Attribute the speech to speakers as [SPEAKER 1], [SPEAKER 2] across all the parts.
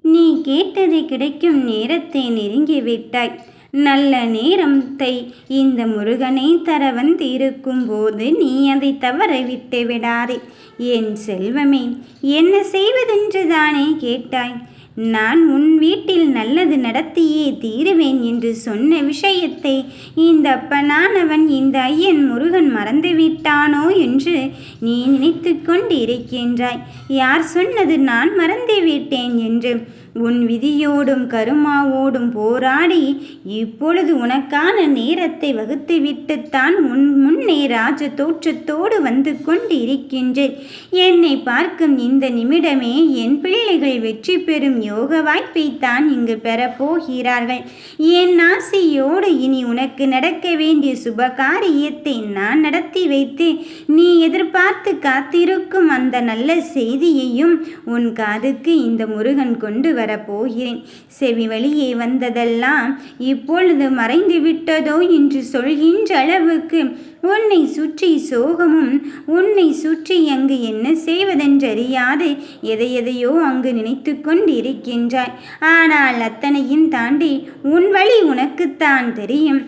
[SPEAKER 1] நீ கேட்டது கிடைக்கும் நேரத்தை நெருங்கிவிட்டாய். நல்ல நேரத்தை இந்த முருகனை தர வந்திருக்கும் போது நீ அதை தவற விட்டு விடாதே. என் செல்வமே, என்ன செய்வதென்று தானே கேட்டாய். நான் உன் வீட்டில் நல்லது நடத்தியே தீருவேன் என்று சொன்ன விஷயத்தை இந்த அப்பனானவன் இந்த ஐயன் முருகன் மறந்துவிட்டானோ என்று நீ நினைத்து கொண்டிருக்கின்றாய். யார் சொன்னது நான் மறந்துவிட்டேன் என்று? உன் விதியோடும் கருமாவோடும் போராடி இப்பொழுது உனக்கான நேரத்தை வகுத்துவிட்டுத்தான் உன் முன்னே ராஜ தோற்றத்தோடு வந்து கொண்டிருக்கின்றேன். என்னை பார்க்கும் இந்த நிமிடமே என் பிள்ளைகள் வெற்றி பெறும் யோக வாய்ப்பைத்தான் இங்கு பெறப்போகிறார்கள். என் ஆசையோடு இனி உனக்கு நடக்க வேண்டிய சுப காரியத்தை நான் நடத்தி வைத்து நீ எதிர்பார்த்து காத்திருக்கும் அந்த நல்ல செய்தியையும் உன் காதுக்கு இந்த முருகன் கொண்டு வரப்போகிறேன். செவி வழியே வந்ததெல்லாம் இப்பொழுது மறைந்து விட்டதோ என்று சொல்கின்ற அளவுக்கு உன்னை சுற்றி சோகமும் உன்னை சுற்றி அங்கு என்ன செய்வதென்றறியாது எதையோ அங்கு நினைத்து கொண்டிருக்கின்றாய். ஆனால் அத்தனையும் தாண்டி உன் வழி உனக்குத்தான் தெரியும்.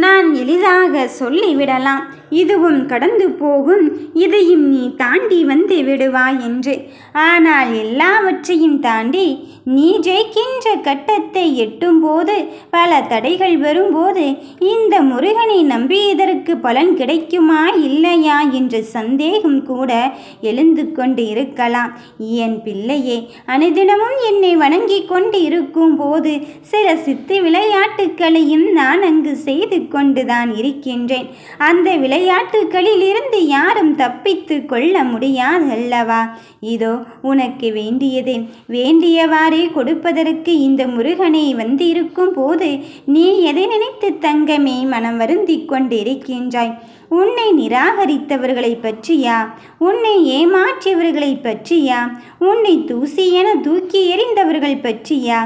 [SPEAKER 1] நான் எளிதாக சொல்லிவிடலாம், இதுவும் கடந்து போகும், இதையும் நீ தாண்டி வந்து விடுவாய் என்று. ஆனால் எல்லாவற்றையும் தாண்டி நீ ஜெயிக்கின்ற கட்டத்தை எட்டும்போது பல தடைகள் வரும்போது இந்த முருகனை நம்பியதற்கு பலன் கிடைக்குமா இல்லையா என்ற சந்தேகம் கூட எழுந்து கொண்டு இருக்கலாம். என் பிள்ளையே, அனுதினமும் என்னை வணங்கி கொண்டு இருக்கும் போது சில சித்து விளையாட்டுக்களையும் நான் அங்கு செய்து கொண்டுதான் இருக்கின்றேன். அந்த விளையாட்டுகளில் இருந்து யாரும் தப்பித்து கொள்ள முடியாது அல்லவா? இதோ உனக்கு வேண்டியதை வேண்டியவாறே கொடுப்பதற்கு இந்த முருகனை வந்திருக்கும் போது நீ எதை நினைத்து தங்கமே மனம் வருந்தி கொண்டிருக்கின்றாய்? உன்னை நிராகரித்தவர்களை பற்றியா? உன்னை ஏமாற்றியவர்களை பற்றியா? உன்னை தூசி என தூக்கி எறிந்தவர்கள் பற்றியா?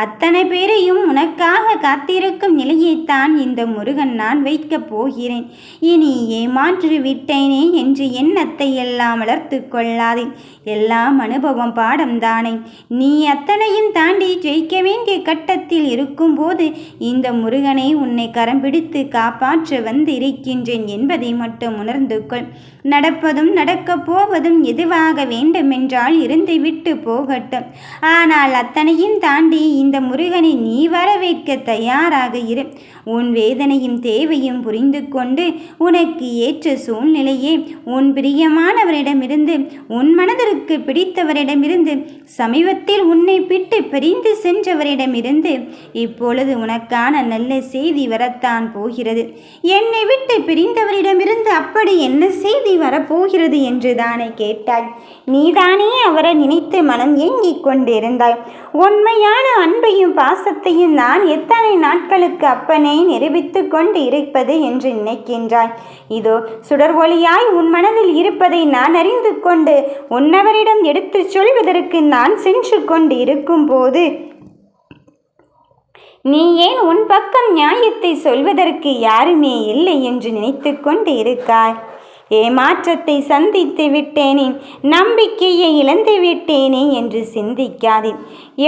[SPEAKER 1] அத்தனை பேரையும் உனக்காக காத்திருக்கும் நிலையைத்தான் இந்த முருகன் நான் வைக்கப் போகிறேன். இனி ஏமாற்றி விட்டேனே என்று எண்ணத்தை எல்லாம் வளர்த்து கொள்ளாதே. எல்லாம் அனுபவம் பாடம்தானே. நீ அத்தனையும் தாண்டி ஜெயிக்க வேண்டிய கட்டத்தில் இருக்கும்போது இந்த முருகனை உன்னை கரம் பிடித்து காப்பாற்ற வந்து இருக்கின்றேன் என்பதை மட்டும் உணர்ந்து கொள். நடப்பதும் நடக்கப் போவதும் எதுவாக வேண்டுமென்றால் இருந்து விட்டு போகட்டும். ஆனால் அத்தனையும் தாண்டி இந்த முருகனை நீ வரவேற்க தயாராக இரு. உன் வேதனையும் தேவையும் புரிந்து கொண்டு உனக்கு ஏற்ற சூழ்நிலையே உன் பிரியமானவரிடமிருந்து உன் மனதிற்கு பிடித்தவரிடமிருந்து சமீபத்தில் உன்னை விட்டு பிரிந்து சென்றவரிடமிருந்து இப்பொழுது உனக்கான நல்ல செய்தி வரத்தான் போகிறது. என்னை விட்டு பிரிந்தவரிடமிருந்து அப்படி என்ன செய்தி வரப்போகிறது என்று தானே கேட்டாய். நீதானே அவரை நினைத்து மனம் ஏங்கிக் கொண்டிருந்தாய். உண்மையான அன்பையும் பாசத்தையும் நான் எத்தனை நாட்களுக்கு அப்பனே நிரூபித்து கொண்டு இருப்பது என்று நினைக்கின்றாய். இதோ சுடர் ஒளியாய் உன் மனதில் இருப்பதை நான் அறிந்து கொண்டு உன்னவரிடம் எடுத்து சொல்வதற்கு நான் சென்று கொண்டு இருக்கும் போது நீ ஏன் உன் பக்கம் நியாயத்தை சொல்வதற்கு யாருமே இல்லை என்று நினைத்து கொண்டு இருக்காய்? ஏமாற்றத்தை சந்தித்து விட்டேனே, நம்பிக்கையை இழந்து விட்டேனே என்று சிந்திக்காதே.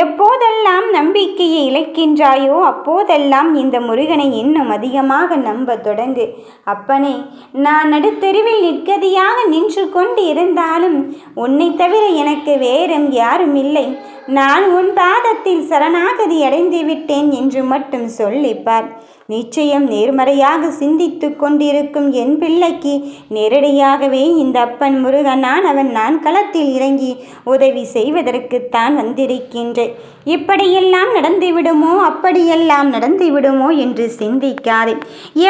[SPEAKER 1] எப்போதெல்லாம் நம்பிக்கையை இழக்கின்றாயோ அப்போதெல்லாம் இந்த முருகனை இன்னும் அதிகமாக நம்ப தொடங்கு. அப்பனே, நான் நடுத்தெருவில் நிற்கதியாக நின்று கொண்டு இருந்தாலும் உன்னை தவிர எனக்கு வேறும் யாரும் இல்லை. நான் உன் பாதத்தில் சரணாகதி அடைந்து விட்டேன் என்று மட்டும் சொல்லிப்பார். நிச்சயம் நேர்மறையாக சிந்தித்து கொண்டிருக்கும் என் பிள்ளைக்கு நேரடியாகவே இந்த அப்பன் முருகனானவன் நான் களத்தில் இறங்கி உதவி செய்வதற்குத்தான் வந்திருக்கின்றேன். இப்படியெல்லாம் நடந்துவிடுமோ அப்படியெல்லாம் நடந்துவிடுமோ என்று சிந்திக்காதே.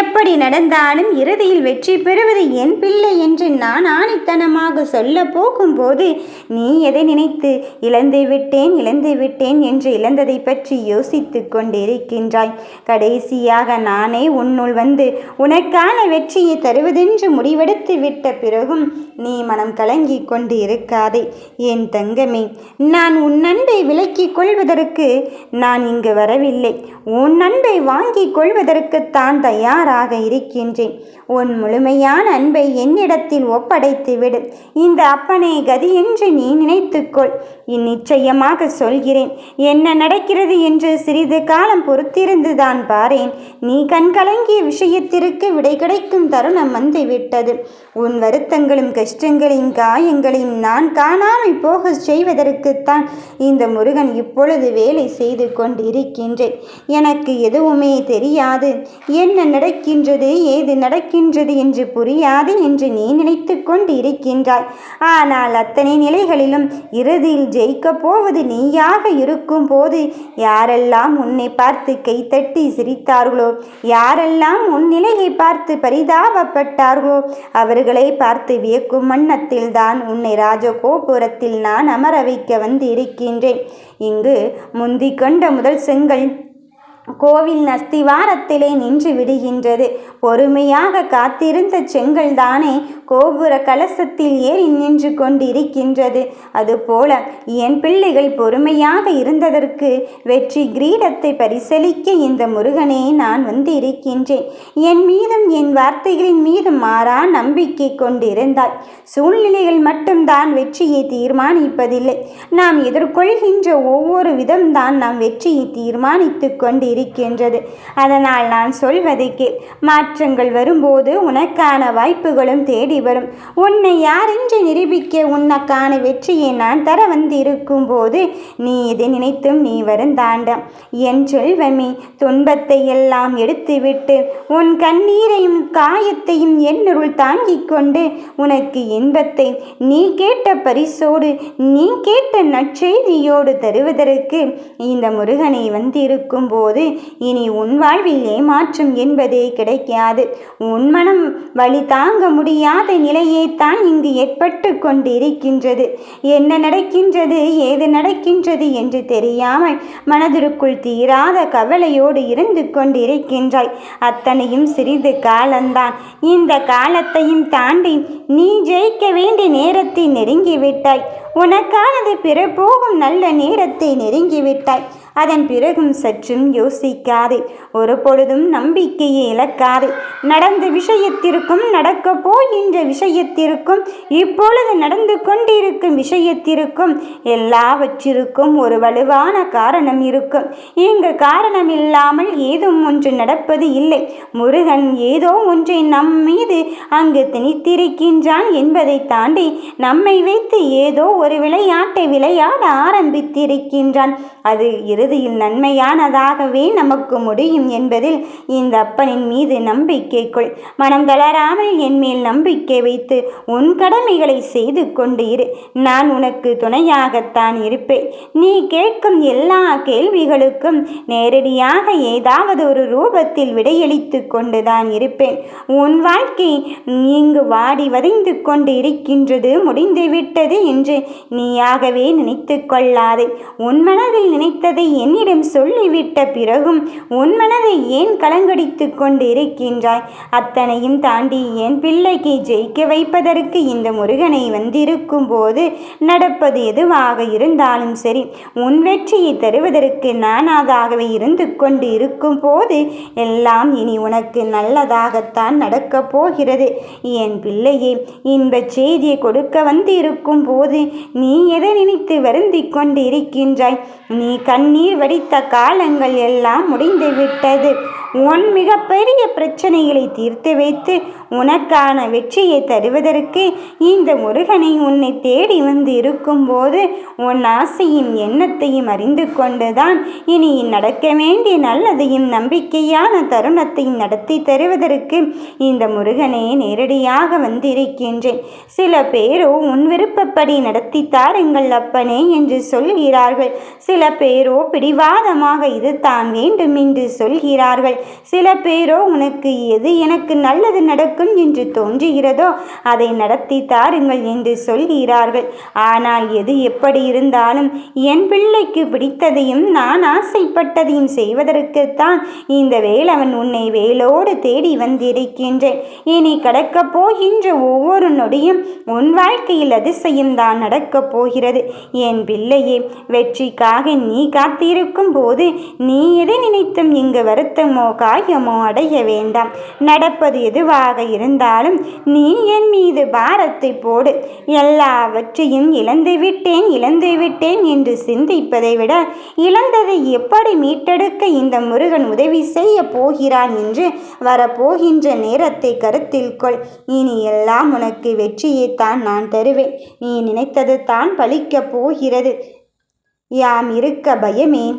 [SPEAKER 1] எப்படி நடந்தாலும் இறுதியில் வெற்றி பெறுவது என் பிள்ளை என்று நான் ஆணித்தனமாக சொல்ல போகும்போது நீ எதை நினைத்து இழந்து விட்டேன் என்று இழந்ததை பற்றி யோசித்து கொண்டிருக்கின்றாய். கடைசியாக நானே உன்னுள் வந்து உனக்கான வெற்றியை தருவதென்று முடிவெடுத்து விட்ட பிறகும் நீ மனம் கலங்கி கொண்டு இருக்காதே. என் தங்கமே, நான் உன் அன்பை விலக்கிக் கொள்வதற்கு நான் இங்கு வரவில்லை. உன் அன்பை வாங்கிக் கொள்வதற்குத்தான் தயாராக இருக்கின்றேன். உன் முழுமையான அன்பை என்னிடத்தில் ஒப்படைத்து விடு. இந்த அப்பனை கதி என்று நீ நினைத்துக்கொள். நிச்சயமா உறுதியாக சொல்கிறேன். என்ன நடக்கிறது என்று சிறிது காலம் பொறுத்திருந்துதான் பாரேன். நீ கண்கலங்கிய விஷயத்திற்கு விடை கிடைக்கும் தருணம் வந்துவிட்டது. உன் வருத்தங்களும் கஷ்டங்களையும் காயங்களையும் நான் காணாமல் போக செய்வதற்குத்தான் இந்த முருகன் இப்பொழுது வேலை செய்து கொண்டிருக்கின்றேன். எனக்கு எதுவுமே தெரியாது, என்ன நடக்கின்றது ஏது நடக்கின்றது என்று புரியாது என்று நீ நினைத்து கொண்டு இருக்கின்றாய். ஆனால் அத்தனை நிலைகளிலும் இறுதியில் ஜெயிக்கப் போவது நீயாக இருக்கும் போது யாரெல்லாம் உன்னை பார்த்து கைத்தட்டி சிரித்தார்களோ, யாரெல்லாம் உன் நிலையை பார்த்து பரிதாபப்பட்டார்களோ அவர்களை பார்த்து வியக்கும் வண்ணத்தில் தான் உன்னை ராஜகோபுரத்தில் நான் அமர வைக்க வந்து இருக்கின்றேன். இங்கு முந்தி கொண்ட முதல் செங்கல் கோவில் அஸ்திவாரத்திலே நின்று விடுகின்றது. பொறுமையாக காத்திருந்த செங்கல் தானே கோபுர கலசத்தில் ஏறி நின்று கொண்டிருக்கின்றது. அதுபோல என் பிள்ளைகள் பொறுமையாக இருந்ததற்கு வெற்றி கிரீடத்தை பரிசளிக்க இந்த முருகனே நான் வந்து இருக்கின்றேன். என் மீதும் என் வார்த்தைகளின் மீதும் மாறா நம்பிக்கை கொண்டிருந்தாய். சூழ்நிலைகள் மட்டும்தான் வெற்றியை தீர்மானிப்பதில்லை, நாம் எதிர்கொள்கின்ற ஒவ்வொரு விதம்தான் நாம் வெற்றியை தீர்மானித்து கொண்டு இருக்கின்றது. அதனால் நான் சொல்வதை கேள். மாற்றங்கள் வரும்போது உனக்கான வாய்ப்புகளும் தேடி வரும். உன்னை யார் என்று நிரூபிக்க உனக்கான வெற்றியை நான் தர வந்திருக்கும் போது நீ இதை நினைத்தும் நீ வருந்தாண்ட. என் செல்வமே, துன்பத்தை எல்லாம் எடுத்துவிட்டு உன் கண்ணீரையும் காயத்தையும் என்னுள் தாங்கிக் கொண்டு உனக்கு இன்பத்தை நீ கேட்ட பரிசோடு நீ கேட்ட நற்செய்தியோடு தருவதற்கு இந்த முருகனை வந்திருக்கும் போது இனி உன் வாழ்வில் ஏமாற்றம் என்பதே கிடைக்காது. உன் மனம் வழி தாங்க முடியாத நிலையே தான் இங்கு ஏற்பட்டு கொண்டிருக்கின்றது. என்ன நடக்கின்றது ஏது நடக்கின்றது என்று தெரியாமல் மனதிற்குள் தீராத கவலையோடு இருந்து கொண்டிருக்கின்றாய். அத்தனையும் சிறிது காலம்தான். இந்த காலத்தையும் தாண்டி நீ ஜெயிக்க வேண்டிய நேரத்தை நெருங்கிவிட்டாய். உனக்கானது பிற போகும் நல்ல நேரத்தை நெருங்கிவிட்டாய். அதன் பிறகும் சற்றும் யோசிக்காதே, ஒரு பொழுதும் நம்பிக்கையை இழக்காதே. நடந்த விஷயத்திற்கும் நடக்கப் போகின்ற விஷயத்திற்கும் இப்பொழுது நடந்து கொண்டிருக்கும் விஷயத்திற்கும் எல்லாவற்றிற்கும் ஒரு வலுவான காரணம் இருக்கும். இங்கு காரணம் இல்லாமல் ஏதும் ஒன்று நடப்பது இல்லை. முருகன் ஏதோ ஒன்றை நம் மீது அங்கு திணித்திருக்கின்றான் என்பதை தாண்டி நம்மை வைத்து ஏதோ ஒரு விளையாட்டை விளையாட ஆரம்பித்திருக்கின்றான். அது இறுதியில் நன்மையானதாகவே நமக்கு முடியும் என்பதில் இந்த அப்பனின் மீது நம்பிக்கை கொள். மனம் தளராமல் என் மேல் நம்பிக்கை வைத்து உன் கடமைகளை செய்து கொண்டு இரு. நான் உனக்கு துணையாகத்தான் இருப்பேன். நீ கேட்கும் எல்லா கேள்விகளுக்கும் நேரடியாக ஏதாவது ஒரு ரூபத்தில் விடையளித்து கொண்டுதான் இருப்பேன். உன் வாழ்க்கை இங்கு வாடி வதைந்து கொண்டு இருக்கின்றது, முடிந்துவிட்டது என்று நீயாகவே நினைத்து கொள்ளாதே. உன் மனதில் நினைத்ததை என்னிடம் சொல்லிவிட்ட பிறகும் உன் மனதை ஏன் கலங்கடித்து கொண்டு இருக்கின்றாய்? அத்தனையும் தாண்டி என் பிள்ளைக்கு ஜெயிக்க வைப்பதற்கு இந்த முருகனை வந்திருக்கும் போது நடப்பது எதுவாக இருந்தாலும் சரி, உன் வெற்றியை தருவதற்கு நானாகவே இருந்து கொண்டு இருக்கும் போது எல்லாம் இனி உனக்கு நல்லதாகத்தான் நடக்கப் போகிறது. என் பிள்ளையே, இன்பச் செய்தியை கொடுக்க வந்து இருக்கும் போது நீ எதை நினைத்து வருந்தி கொண்டு இருக்கின்றாய்? நீ கண்ணீர் வடித்த காலங்கள் எல்லாம் முடிந்துவிட்டது. உன் மிகப்பெரிய பிரச்சனைகளை தீர்த்து வைத்து உனக்கான வெற்றியை தருவதற்கு இந்த முருகனை உன்னை தேடி வந்து இருக்கும்போது உன் ஆசையும் எண்ணத்தையும் அறிந்து கொண்டுதான் இனி நடக்க வேண்டிய நல்லதையும் நம்பிக்கையான தருணத்தையும் நடத்தி தருவதற்கு இந்த முருகனை நேரடியாக வந்திருக்கின்றேன். சில பேரோ உன் விருப்பப்படி நடத்தி தாருங்கள் அப்பனே என்று சொல்கிறார்கள். சில பேரோ பிடிவாதமாக இது தான் வேண்டும் என்று சொல்கிறார்கள். சில பேரோ உனக்கு எது எனக்கு நல்லது நடக்கும் என்று தோன்றுகிறதோ அதை நடத்தி தாருங்கள் என்று சொல்கிறார்கள். ஆனால் எது எப்படி இருந்தாலும் என் பிள்ளைக்கு பிடித்ததையும் நான் ஆசைப்பட்டதையும் செய்வதற்குத்தான் இந்த வேலவன் உன்னை வேலோடு தேடி வந்திருக்கின்றேன். இனி கடக்கப் போகின்ற ஒவ்வொரு நொடியும் உன் வாழ்க்கையில் அதிசயம் தான் நடக்கப் போகிறது. என் பிள்ளையே, வெற்றிக்காக நீ காத்திருக்கும் போது நீ எதை நினைத்தும் இங்கு வருத்தமோ காயமோ அடைய வேண்டாம். நடப்பது எதுவாக இருந்தாலும் நீ என் மீது பாரத்தை போடு. எல்லாவற்றையும் இழந்து விட்டேன் என்று சிந்திப்பதை விட இழந்ததை எப்படி மீட்டெடுக்க இந்த முருகன் உதவி செய்ய போகிறான் என்று வரப்போகின்ற நேரத்தை கருத்தில் கொள். இனி எல்லாம் உனக்கு வெற்றியைத்தான் நான் தருவேன். நீ நினைத்தது தான் பலிக்கப் போகிறது. யாம் இருக்க பயமேன்.